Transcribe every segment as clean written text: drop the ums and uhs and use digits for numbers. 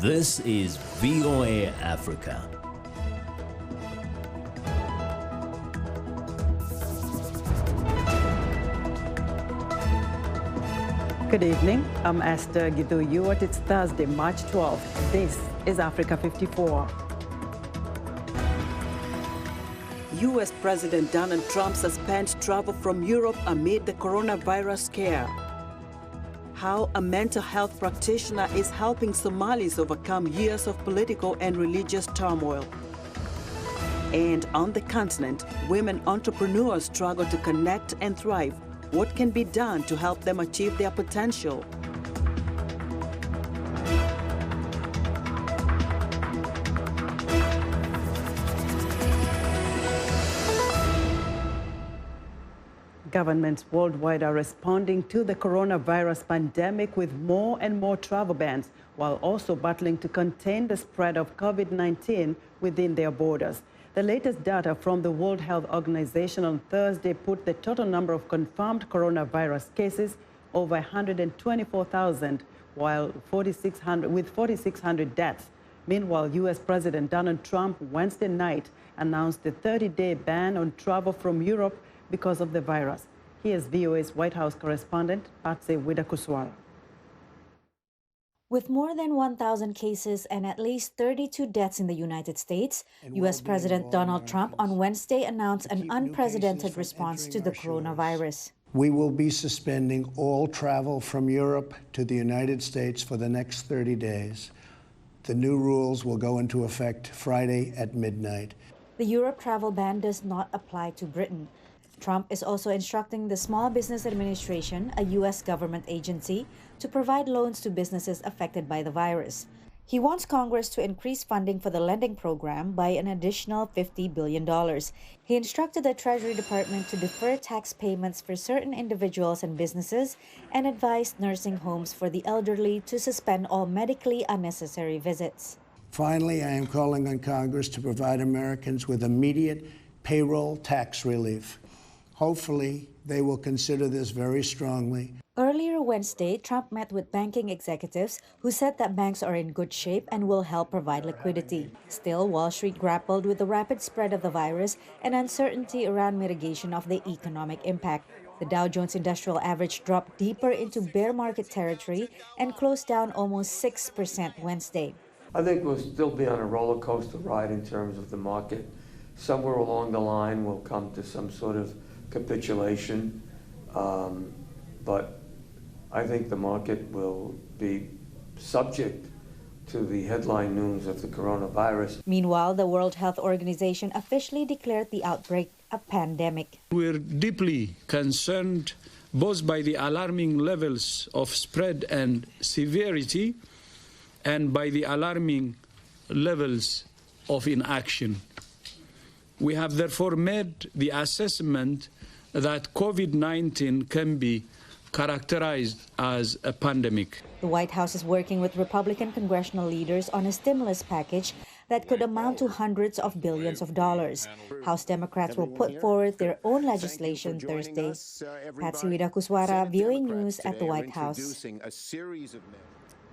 This is VOA Africa. Good evening. I'm Esther Githui-Ewart. It's Thursday, March 12th. This is Africa 54. U.S. President Donald Trump suspends travel from Europe amid the coronavirus scare. How a mental health practitioner is helping Somalis overcome years of political and religious turmoil. And on the continent, women entrepreneurs struggle to connect and thrive. What can be done to help them achieve their potential? Governments worldwide are responding to the coronavirus pandemic with more and more travel bans, while also battling to contain the spread of COVID-19 within their borders. The latest data from the World Health Organization on Thursday put the total number of confirmed coronavirus cases over 124,000, while 4,600 deaths. Meanwhile, U.S. President Donald Trump Wednesday night announced a 30-day ban on travel from Europe because of the virus. Here's VOA's White House correspondent, Patsy Widakuswara. With more than 1,000 cases and at least 32 deaths in the United States, U.S. President Donald Trump on Wednesday announced an unprecedented response to the coronavirus. We will be suspending all travel from Europe to the United States for the next 30 days. The new rules will go into effect Friday at midnight. The Europe travel ban does not apply to Britain. Trump is also instructing the Small Business Administration, a U.S. government agency, to provide loans to businesses affected by the virus. He wants Congress to increase funding for the lending program by an additional $50 billion. He instructed the Treasury Department to defer tax payments for certain individuals and businesses and advised nursing homes for the elderly to suspend all medically unnecessary visits. Finally, I am calling on Congress to provide Americans with immediate payroll tax relief. Hopefully, they will consider this very strongly. Earlier Wednesday, Trump met with banking executives who said that banks are in good shape and will help provide liquidity. Still, Wall Street grappled with the rapid spread of the virus and uncertainty around mitigation of the economic impact. The Dow Jones Industrial Average dropped deeper into bear market territory and closed down almost 6% Wednesday. I think we'll still be on a roller coaster ride in terms of the market. Somewhere along the line, we'll come to some sort of capitulation, but I think the market will be subject to the headline news of the coronavirus. Meanwhile, the World Health Organization officially declared the outbreak a pandemic. We're deeply concerned both by the alarming levels of spread and severity and by the alarming levels of inaction. We have therefore made the assessment that COVID-19 can be characterized as a pandemic. The White House is working with Republican congressional leaders on a stimulus package that could amount to hundreds of billions of dollars. House Democrats will put forward their own legislation Thursday. Patsy Widakuswara, VOA News at the White House.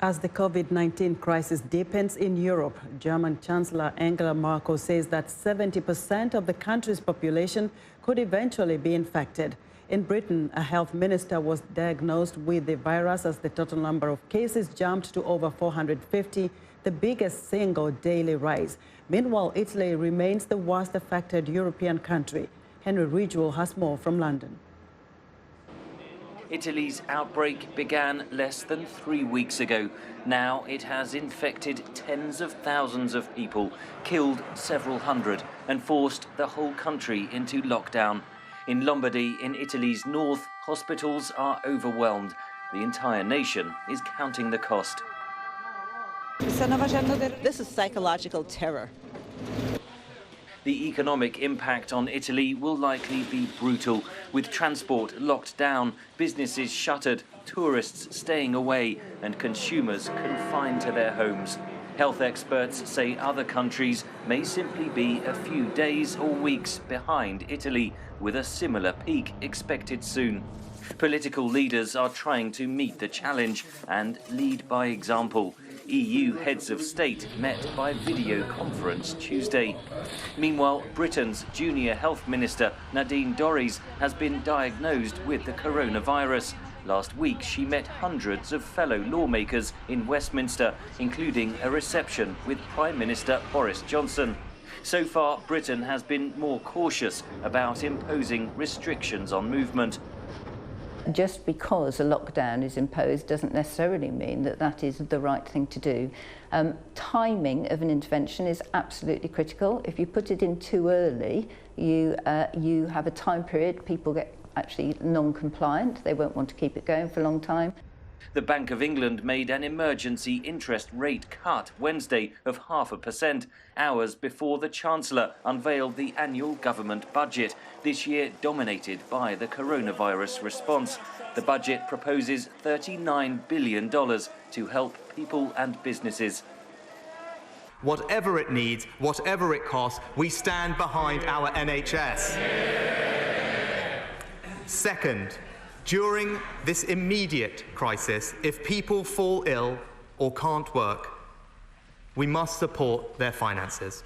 As the COVID-19 crisis deepens in Europe, German Chancellor Angela Merkel says that 70% of the country's population could eventually be infected. In Britain, a health minister was diagnosed with the virus as the total number of cases jumped to over 450, the biggest single daily rise. Meanwhile, Italy remains the worst affected European country. Henry Ridgewell has more from London. Italy's outbreak began less than 3 weeks ago. Now it has infected tens of thousands of people, killed several hundred, and forced the whole country into lockdown. In Lombardy, in Italy's north, hospitals are overwhelmed. The entire nation is counting the cost. This is psychological terror. The economic impact on Italy will likely be brutal, with transport locked down, businesses shuttered, tourists staying away, and consumers confined to their homes. Health experts say other countries may simply be a few days or weeks behind Italy, with a similar peak expected soon. Political leaders are trying to meet the challenge and lead by example. EU heads of state met by video conference Tuesday. Meanwhile, Britain's junior health minister, Nadine Dorries, has been diagnosed with the coronavirus. Last week, she met hundreds of fellow lawmakers in Westminster, including a reception with Prime Minister Boris Johnson. So far, Britain has been more cautious about imposing restrictions on movement. Just because a lockdown is imposed doesn't necessarily mean that that is the right thing to do. Timing of an intervention is absolutely critical. If you put it in too early, you have a time period, people get actually non-compliant, they won't want to keep it going for a long time. The Bank of England made an emergency interest rate cut Wednesday of 0.5%, hours before the Chancellor unveiled the annual government budget, this year dominated by the coronavirus response. The budget proposes $39 billion to help people and businesses. Whatever it needs, whatever it costs, we stand behind our NHS. Second, during this immediate crisis, if people fall ill or can't work, we must support their finances.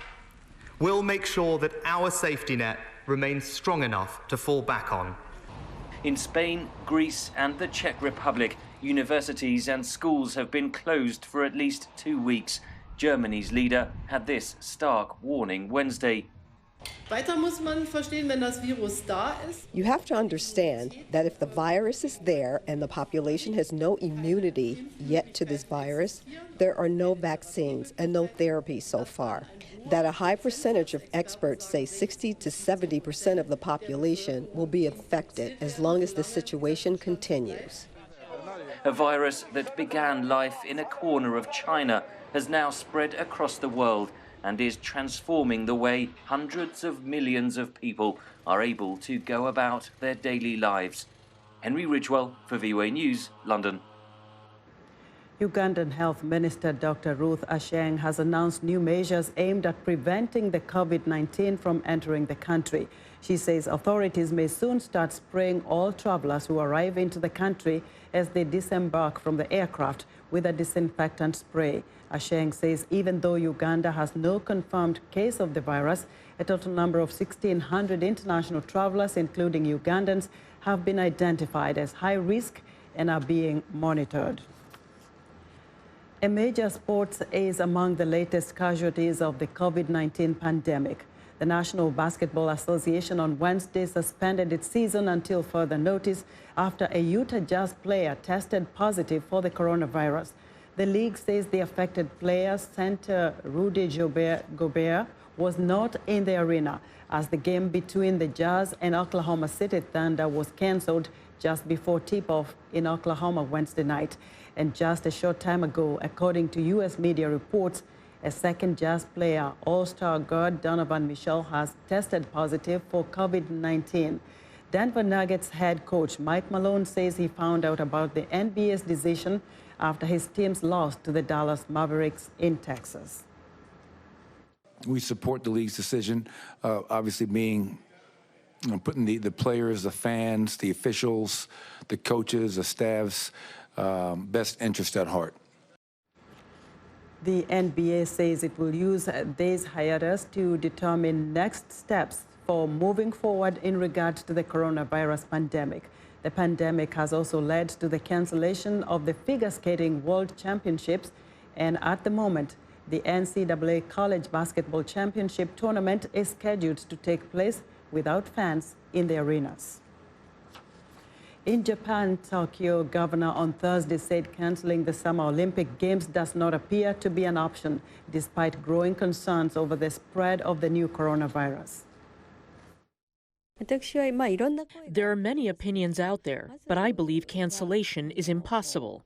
We'll make sure that our safety net remains strong enough to fall back on. In Spain, Greece and the Czech Republic, universities and schools have been closed for at least 2 weeks. Germany's leader had this stark warning Wednesday. You have to understand that if the virus is there and the population has no immunity yet to this virus, there are no vaccines and no therapy so far. That a high percentage of experts say 60 to 70% of the population will be affected as long as the situation continues. A virus that began life in a corner of China has now spread across the world and is transforming the way hundreds of millions of people are able to go about their daily lives. Henry Ridgewell for VOA News, London. Ugandan Health Minister Dr. Ruth Aceng has announced new measures aimed at preventing the COVID-19 from entering the country. She says authorities may soon start spraying all travelers who arrive into the country as they disembark from the aircraft with a disinfectant spray. Aceng says even though Uganda has no confirmed case of the virus, a total number of 1,600 international travelers, including Ugandans, have been identified as high risk and are being monitored. A major sports is among the latest casualties of the COVID-19 pandemic. The National Basketball Association on Wednesday suspended its season until further notice after a Utah Jazz player tested positive for the coronavirus. The league says the affected player, center Rudy Gobert, was not in the arena as the game between the Jazz and Oklahoma City Thunder was canceled just before tip-off in Oklahoma Wednesday night. And just a short time ago, according to U.S. media reports, a second Jazz player, All-Star guard Donovan Mitchell, has tested positive for COVID-19. Denver Nuggets head coach Mike Malone says he found out about the NBA's decision after his teams lost to the Dallas Mavericks in Texas. We support the league's decision, obviously being putting the players, the fans, the officials, the coaches, the staff's best interest at heart. The NBA says it will use this hiatus to determine next steps for moving forward in regard to the coronavirus pandemic. The pandemic has also led to the cancellation of the figure skating World Championships, and at the moment, the NCAA College Basketball Championship tournament is scheduled to take place without fans in the arenas. In Japan, Tokyo governor on Thursday said canceling the Summer Olympic Games does not appear to be an option, despite growing concerns over the spread of the new coronavirus. There are many opinions out there, but I believe cancellation is impossible.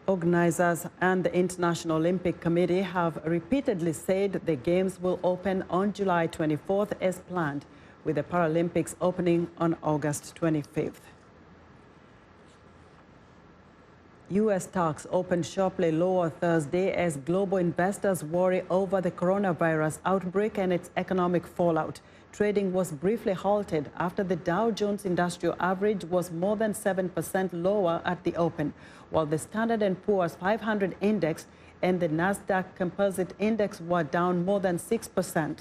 Organizers and the International Olympic Committee have repeatedly said the Games will open on July 24th as planned, with the Paralympics opening on August 25th. U.S. stocks opened sharply lower Thursday as global investors worry over the coronavirus outbreak and its economic fallout. trading was briefly halted after the Dow Jones Industrial Average was more than 7% lower at the open, while the Standard & Poor's 500 index and the Nasdaq Composite Index were down more than 6%.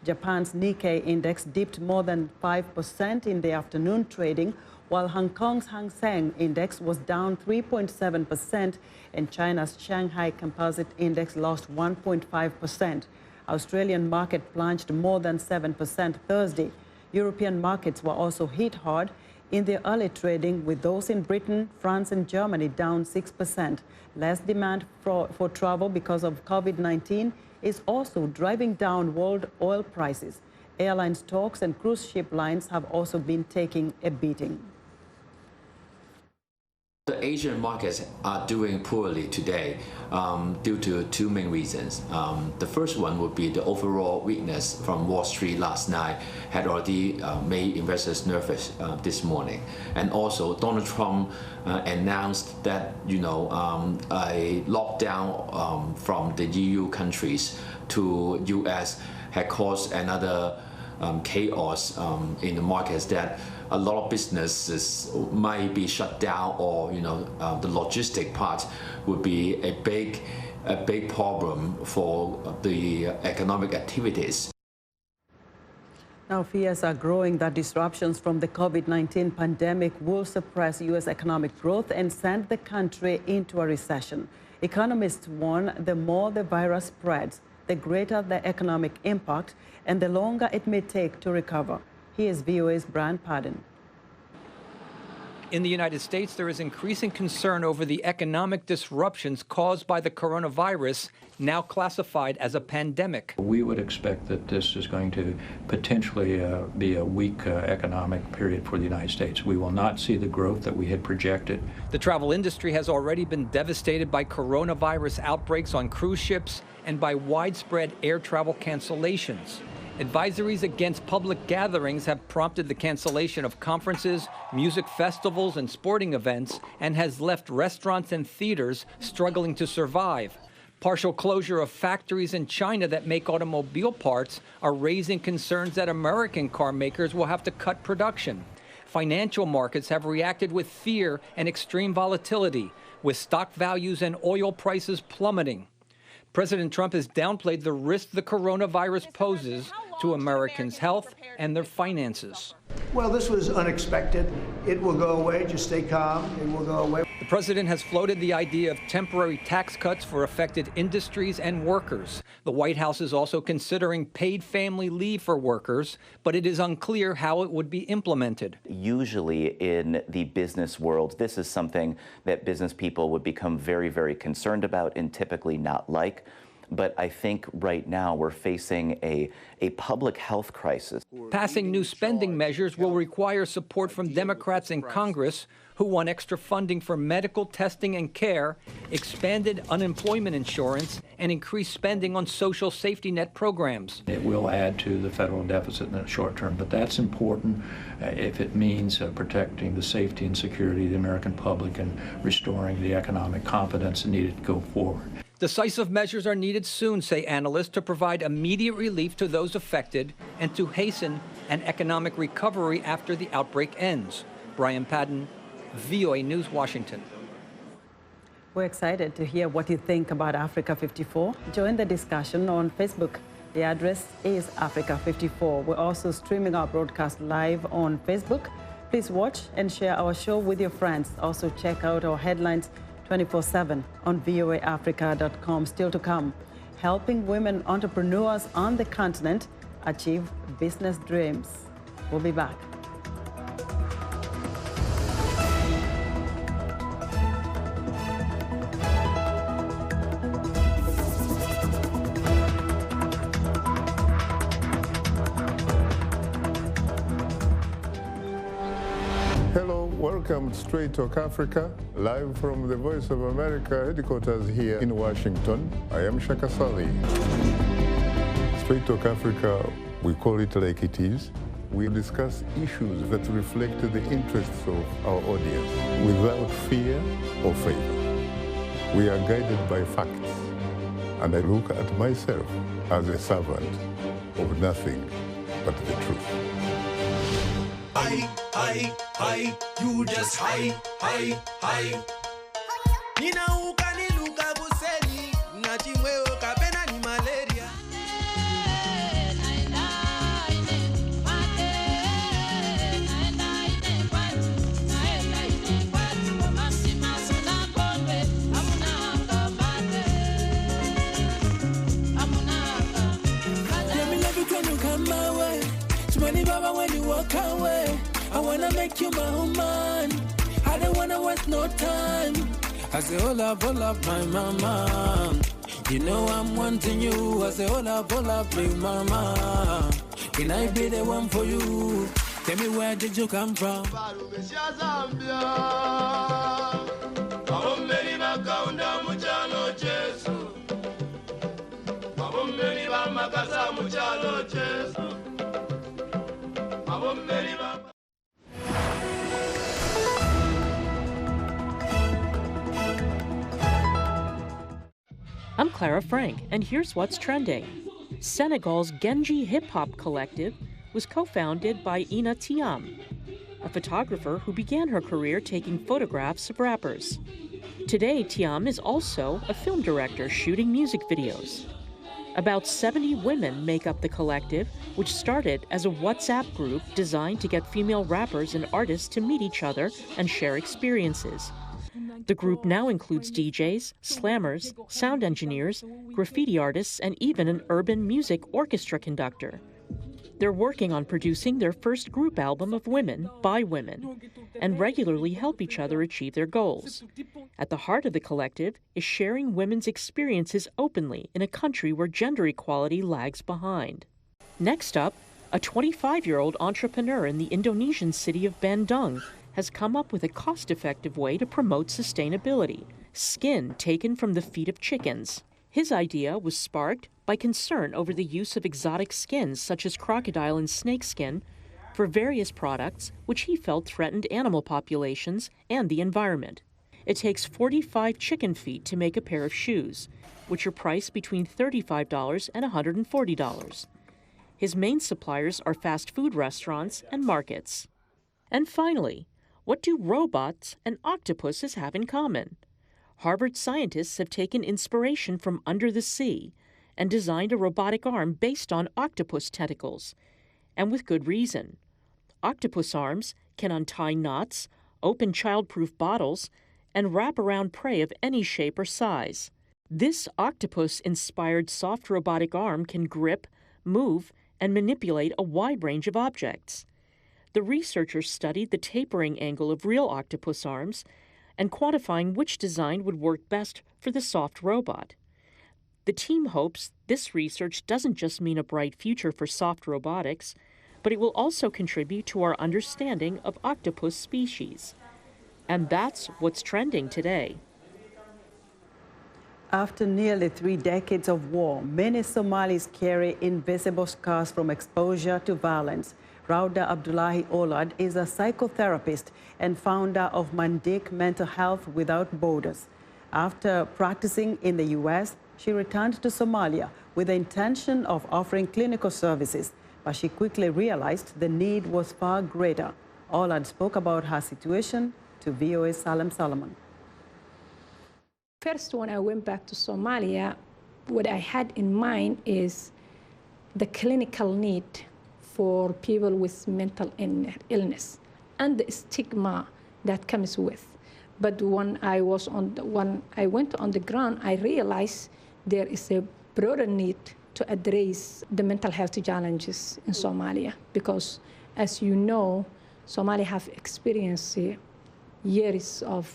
Japan's Nikkei index dipped more than 5% in the afternoon trading, while Hong Kong's Hang Seng index was down 3.7% and China's Shanghai Composite Index lost 1.5%. Australian market plunged more than 7% Thursday. European markets were also hit hard in the early trading, with those in Britain, France and Germany down 6%. Less demand for travel because of COVID-19 is also driving down world oil prices. Airline stocks and cruise ship lines have also been taking a beating. The Asian markets are doing poorly today due to two main reasons. The first one would be the overall weakness from Wall Street last night had already made investors nervous this morning. And also Donald Trump announced that, a lockdown from the EU countries to US had caused another chaos in the markets, that a lot of businesses might be shut down, or the logistic part would be a big problem for the economic activities. Now, fears are growing that disruptions from the COVID-19 pandemic will suppress U.S. economic growth and send the country into a recession. Economists warn the more the virus spreads, the greater the economic impact and the longer it may take to recover. Here's VOA's Brian Padden. In the United States, there is increasing concern over the economic disruptions caused by the coronavirus, now classified as a pandemic. We would expect that this is going to potentially be a weak economic period for the United States. We will not see the growth that we had projected. The travel industry has already been devastated by coronavirus outbreaks on cruise ships and by widespread air travel cancellations. Advisories against public gatherings have prompted the cancellation of conferences, music festivals, and sporting events, and has left restaurants and theaters struggling to survive. Partial closure of factories in China that make automobile parts are raising concerns that American car makers will have to cut production. Financial markets have reacted with fear and extreme volatility, with stock values and oil prices plummeting. President Trump has downplayed the risk the coronavirus poses to Americans' health and their finances. Well, this was unexpected. It will go away. Just stay calm. It will go away. The president has floated the idea of temporary tax cuts for affected industries and workers. The White House is also considering paid family leave for workers, but it is unclear how it would be implemented. Usually in the business world, this is something that business people would become very, very concerned about and typically not like. But I think right now we're facing a public health crisis. Passing new spending measures will require support from Democrats in Congress who want extra funding for medical testing and care, expanded unemployment insurance, and increased spending on social safety net programs. It will add to the federal deficit in the short term, but that's important if it means protecting the safety and security of the American public and restoring the economic confidence needed to go forward. Decisive measures are needed soon, say analysts, to provide immediate relief to those affected and to hasten an economic recovery after the outbreak ends. Brian Padden, VOA News, Washington. We're excited to hear what you think about Africa 54. Join the discussion on Facebook. The address is Africa 54. We're also streaming our broadcast live on Facebook. Please watch and share our show with your friends. Also check out our headlines 24/7 on voaafrica.com. Still to come, helping women entrepreneurs on the continent achieve business dreams. We'll be back. Welcome to Straight Talk Africa, live from the Voice of America headquarters here in Washington. I am Shaka Sali. Straight Talk Africa, we call it like it is. We discuss issues that reflect the interests of our audience without fear or favor. We are guided by facts, and I look at myself as a servant of nothing but the truth. Hi, you just hi. Nina ukani luka buseni, nachimwe ukapena ni malaria. Let me love you when you come my way. Money baba when you walk away. I wanna make you my woman. I don't wanna waste no time. I say, hola, my mama. You know I'm wanting you. I say, hola, big mama. Can I be the one for you? Tell me, where did you come from? I'm Clara Frank, and here's what's trending. Senegal's Genji Hip Hop Collective was co-founded by Ina Thiam, a photographer who began her career taking photographs of rappers. Today, Thiam is also a film director shooting music videos. About 70 women make up the collective, which started as a WhatsApp group designed to get female rappers and artists to meet each other and share experiences. The group now includes DJs, slammers, sound engineers, graffiti artists, and even an urban music orchestra conductor. They're working on producing their first group album of women by women and regularly help each other achieve their goals. At the heart of the collective is sharing women's experiences openly in a country where gender equality lags behind. Next up, a 25-year-old entrepreneur in the Indonesian city of Bandung has come up with a cost-effective way to promote sustainability: skin taken from the feet of chickens. His idea was sparked by concern over the use of exotic skins such as crocodile and snake skin for various products which he felt threatened animal populations and the environment. It takes 45 chicken feet to make a pair of shoes, which are priced between $35 and $140. His main suppliers are fast food restaurants and markets. And finally, what do robots and octopuses have in common? Harvard scientists have taken inspiration from under the sea and designed a robotic arm based on octopus tentacles, and with good reason. Octopus arms can untie knots, open child-proof bottles, and wrap around prey of any shape or size. This octopus-inspired soft robotic arm can grip, move, and manipulate a wide range of objects. The researchers studied the tapering angle of real octopus arms and quantifying which design would work best for the soft robot. The team hopes this research doesn't just mean a bright future for soft robotics, but it will also contribute to our understanding of octopus species. And that's what's trending today. After nearly 3 decades of war, many Somalis carry invisible scars from exposure to violence. Rauda Abdullahi Olad is a psychotherapist and founder of Mandik Mental Health Without Borders. After practicing in the U.S., she returned to Somalia with the intention of offering clinical services, but she quickly realized the need was far greater. Olad spoke about her situation to VOA's Salem Solomon. First, when I went back to Somalia, what I had in mind is the clinical need for people with mental illness and the stigma that comes with. But when I went on the ground, I realized there is a broader need to address the mental health challenges in Somalia, because as you know, Somalia have experienced years of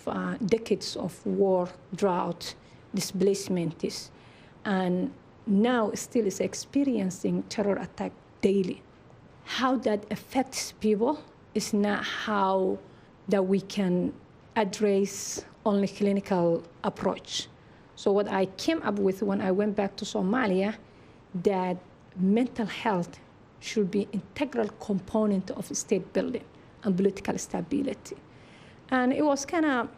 decades of war, drought, displacement, and now still is experiencing terror attack daily. How that affects people is not how that we can address only clinical approach. So what I came up with when I went back to Somalia, that mental health should be an integral component of state building and political stability. And it was kind of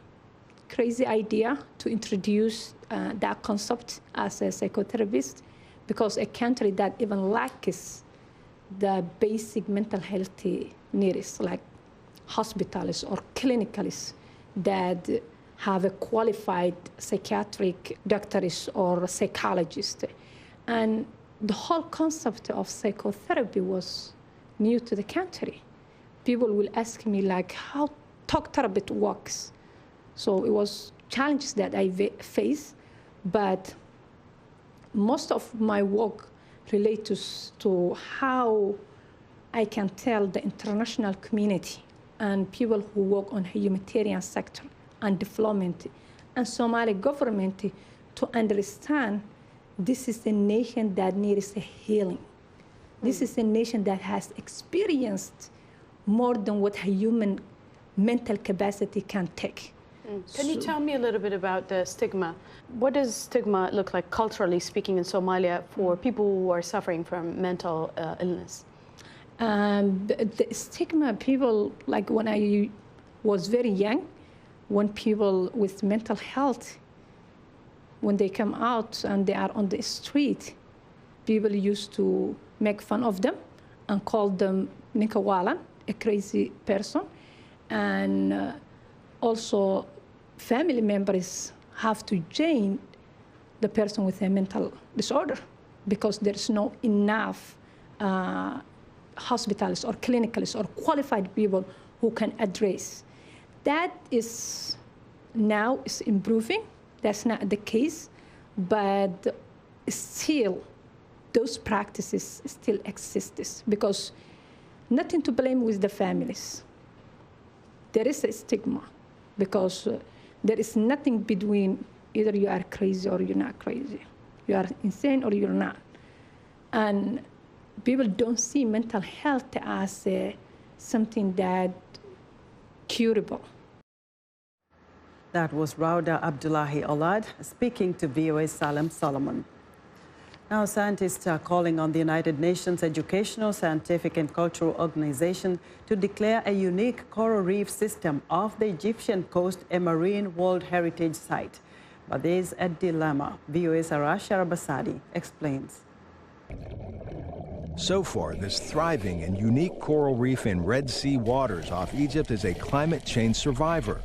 crazy idea to introduce that concept as a psychotherapist, because a country that even lacks the basic mental health needs, like hospitals or clinicals that have a qualified psychiatric doctors or psychologists. And the whole concept of psychotherapy was new to the country. People will ask me like how talk therapy works. So it was challenges that I face, but most of my work relates to how I can tell the international community and people who work on the humanitarian sector and development and Somali government to understand this is a nation that needs a healing. This is a nation that has experienced more than what a human mental capacity can take. Can you tell me a little bit about the stigma? What does stigma look like culturally speaking in Somalia for people who are suffering from mental illness? The stigma, people, like when I was very young, when people with mental health, when they come out and they are on the street, people used to make fun of them and call them Ninkawalan, a crazy person. And also family members have to join the person with a mental disorder because there's no enough hospitals or clinicals or qualified people who can address. That is now is improving. That's not the case, but still those practices still exist because nothing to blame with the families. There is a stigma because there is nothing between either you are crazy or you're not crazy. You are insane or you're not. And people don't see mental health as something that curable. That was Rauda Abdullahi Olad speaking to VOA Salem Solomon. Now, scientists are calling on the United Nations Educational, Scientific and Cultural Organization to declare a unique coral reef system off the Egyptian coast a marine World Heritage Site. But there is a dilemma. VOA's Arash Arabasadi explains. So far, this thriving and unique coral reef in Red Sea waters off Egypt is a climate change survivor.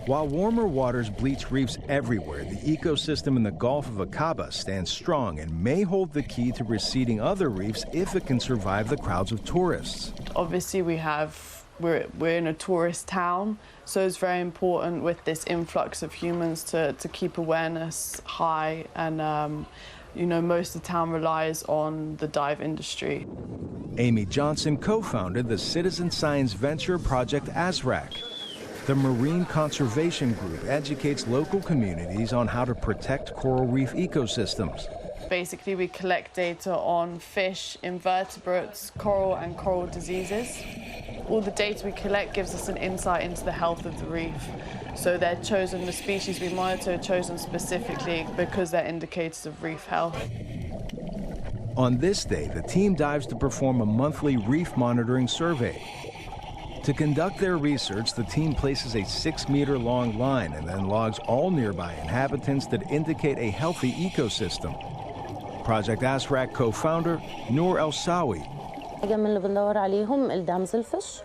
While warmer waters bleach reefs everywhere, the ecosystem in the Gulf of Aqaba stands strong and may hold the key to receding other reefs if it can survive the crowds of tourists. Obviously, we're in a tourist town, so it's very important with this influx of humans to keep awareness high. And you know, most of the town relies on the dive industry. Amy Johnson co-founded the citizen science venture Project ASRAC. The Marine Conservation Group educates local communities on how to protect coral reef ecosystems. Basically, we collect data on fish, invertebrates, coral and coral diseases. All the data we collect gives us an insight into the health of the reef. So they're chosen, the species we monitor are chosen specifically because they're indicators of reef health. On this day, the team dives to perform a monthly reef monitoring survey. To conduct their research, the team places a 6-meter-long line and then logs all nearby inhabitants that indicate a healthy ecosystem. Project ASRAC co-founder Noor El-Sawi.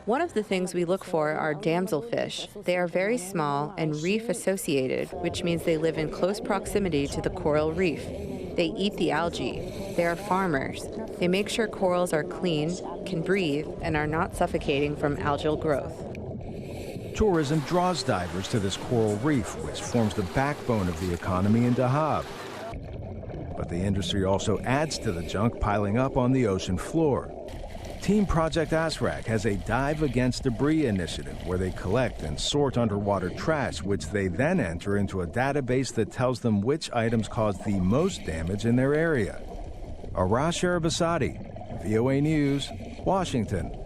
One of the things we look for are damselfish. They are very small and reef-associated, which means they live in close proximity to the coral reef. They eat the algae. They are farmers. They make sure corals are clean, can breathe, and are not suffocating from algal growth. Tourism draws divers to this coral reef, which forms the backbone of the economy in Dahab. But the industry also adds to the junk piling up on the ocean floor. Team Project ASRAC has a Dive Against Debris initiative where they collect and sort underwater trash, which they then enter into a database that tells them which items cause the most damage in their area. Arash Arabasadi, VOA News, Washington.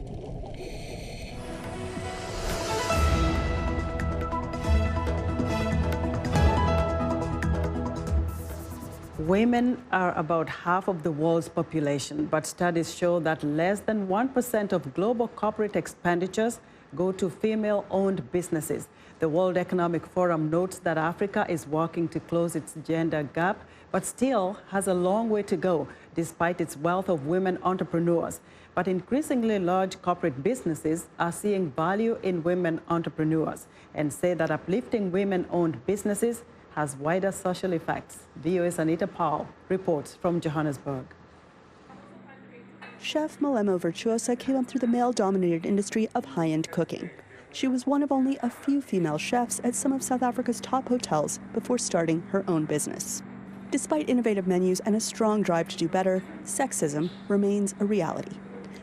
Women are about half of the world's population, but studies show that less than 1% of global corporate expenditures go to female-owned businesses. The World Economic Forum notes that Africa is working to close its gender gap, but still has a long way to go, despite its wealth of women entrepreneurs. But increasingly large corporate businesses are seeing value in women entrepreneurs and say that uplifting women-owned businesses has wider social effects. VOA's Anita Powell reports from Johannesburg. Chef Malemo Virtuosa came up through the male-dominated industry of high-end cooking. She was one of only a few female chefs at some of South Africa's top hotels before starting her own business. Despite innovative menus and a strong drive to do better, sexism remains a reality.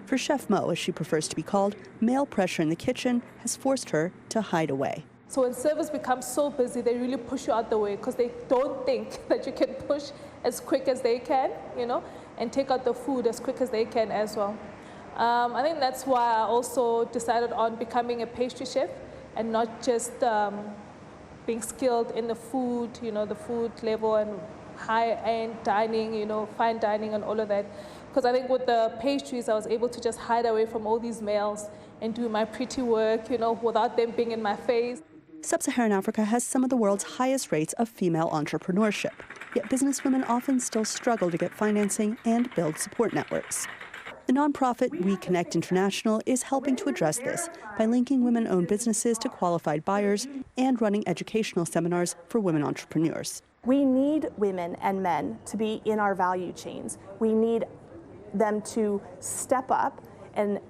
For Chef Mo, as she prefers to be called, male pressure in the kitchen has forced her to hide away. So when servers become so busy, they really push you out the way because they don't think that you can push as quick as they can, and take out the food as quick as they can as well. I think that's why I also decided on becoming a pastry chef and not just being skilled in the food, the food level and high-end dining, fine dining and all of that. Because I think with the pastries, I was able to just hide away from all these males and do my pretty work, without them being in my face. Sub-Saharan Africa has some of the world's highest rates of female entrepreneurship, yet businesswomen often still struggle to get financing and build support networks. The nonprofit Reconnect International is helping to address this by linking women-owned businesses to qualified buyers and running educational seminars for women entrepreneurs. We need women and men to be in our value chains. We need them to step up and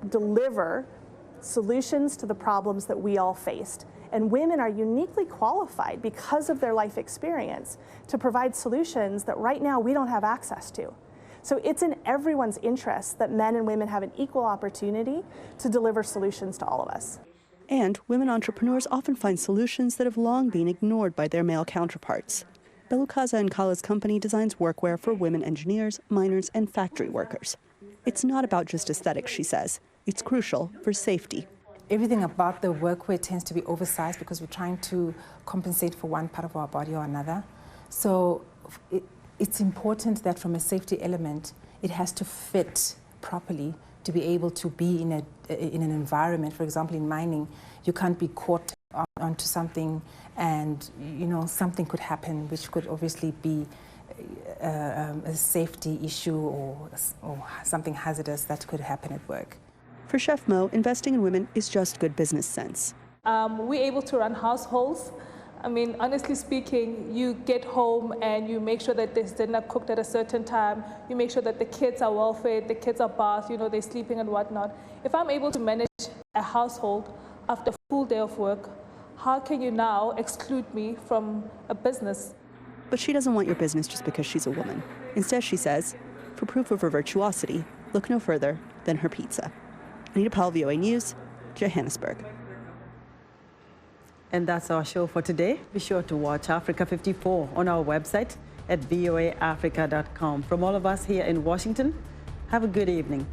deliver solutions to the problems that we all faced. And women are uniquely qualified because of their life experience to provide solutions that right now we don't have access to. So it's in everyone's interest that men and women have an equal opportunity to deliver solutions to all of us. And women entrepreneurs often find solutions that have long been ignored by their male counterparts. Belukaza & Kala's company designs workwear for women engineers, miners, and factory workers. It's not about just aesthetics, she says. It's crucial for safety. Everything about the workwear tends to be oversized because we're trying to compensate for one part of our body or another. So it's important that from a safety element, it has to fit properly to be able to be in an environment. For example, in mining, you can't be caught onto something and something could happen, which could obviously be a safety issue or something hazardous that could happen at work. For Chef Mo, investing in women is just good business sense. We're able to run households. I mean, honestly speaking, you get home and you make sure that there's dinner cooked at a certain time. You make sure that the kids are well fed, the kids are bathed, they're sleeping and whatnot. If I'm able to manage a household after a full day of work, how can you now exclude me from a business? But she doesn't want your business just because she's a woman. Instead, she says, for proof of her virtuosity, look no further than her pizza. Anita Powell, VOA News, Johannesburg. And that's our show for today. Be sure to watch Africa 54 on our website at voaafrica.com. From all of us here in Washington, have a good evening.